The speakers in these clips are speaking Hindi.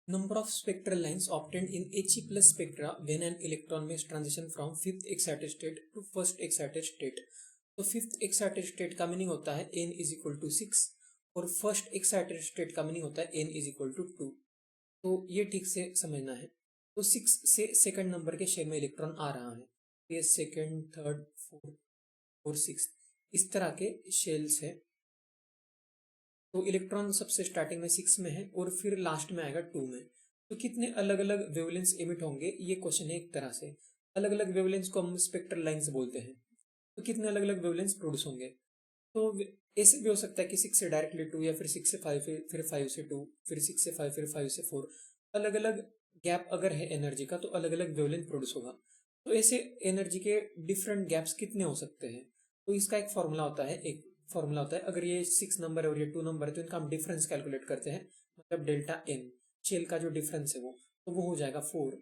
Number of spectral lines obtained in He plus spectra when an electron may transition from fifth excited state to first excited state. तो फिफ्थ एक्साइटेड स्टेट का मीनिंग होता है n इज इक्वल टू 6 और फर्स्ट एक्साइटेड स्टेट का मीनिंग होता है n इज इक्वल टू 2। तो ये ठीक से समझना है। तो 6 से सेकंड नंबर के शेल में इलेक्ट्रॉन आ रहा है। ये सेकंड, थर्ड, फोर्थ और सिक्स इस तरह के शेल्स है। तो इलेक्ट्रॉन सबसे स्टार्टिंग में 6 में है और फिर लास्ट में आएगा 2 में। तो कितने अलग अलग वेवलेंस एमिट होंगे, ये क्वेश्चन है एक तरह से। अलग अलग वेवलेंस को हम स्पेक्ट्रल लाइंस बोलते हैं। तो कितने अलग अलग वेवलेंस प्रोड्यूस होंगे। तो ऐसे भी हो सकता है कि 6 से डायरेक्टली 2 या फिर 6 से 5 फिर 5 से 2 फिर 6 से 5 फिर 5 से 4। अलग अलग गैप अगर है एनर्जी का तो अलग अलग वेवलेंथ प्रोड्यूस होगा। तो ऐसे एनर्जी के डिफरेंट गैप्स कितने हो सकते हैं। तो इसका एक फॉर्मूला होता है अगर ये 6 नंबर है और ये 2 नंबर है तो इनका हम डिफरेंस कैलकुलेट करते हैं, मतलब डेल्टा एन शेल का जो डिफरेंस है वो, तो वो हो जाएगा 4।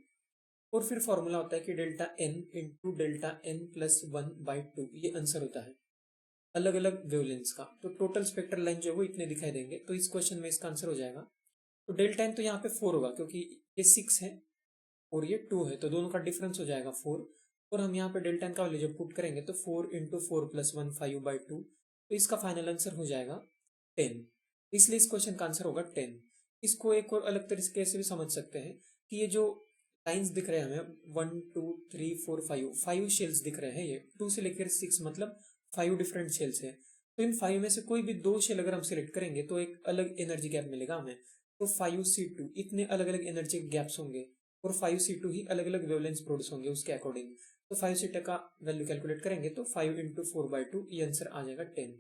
और फिर फॉर्मूला होता है कि delta n into delta n plus 1/2, ये आंसर होता है अलग अलग वेवलेंथ्स का। तो टोटल स्पेक्ट्रल लाइन जो है वो इतने दिखाई देंगे। तो इस क्वेश्चन में इसका आंसर हो जाएगा, तो डेल्टा एन तो यहाँ पे 4 होगा क्योंकि ये 6 है और ये 2 है, तो दोनों का डिफरेंस हो जाएगा 4। और हम यहाँ पे डेल्टा एन का वैल्यू जब पुट करेंगे तो 4 इंटू 4 प्लस 1 5/2, तो इसका फाइनल आंसर हो जाएगा 10। इसलिए इस क्वेश्चन का आंसर होगा 10। इसको एक और अलग तरीके से भी समझ सकते हैं कि ये जो लाइन्स दिख रहे हैं हमें 1 2 3 4 5 शेल्स दिख रहे हैं, ये 2 से लेकर 6 मतलब 5 डिफरेंट शेल्स है। तो इन 5 में से कोई भी 2 शेल अगर हम सिलेक्ट करेंगे तो एक अलग एनर्जी गैप मिलेगा हमें। तो 5C2 इतने अलग अलग एनर्जी गैप्स होंगे और 5C2 ही अलग अलग वेवलेंस प्रोड्यूस होंगे उसके अकॉर्डिंग। तो 5C2 का वैल्यू कैलकुलेट करेंगे तो 5 इंटू 4/2, ये आंसर आ जाएगा 10।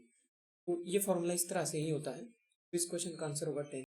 तो ये फॉर्मूला इस तरह से ही होता है। तो इस क्वेश्चन का आंसर होगा 10।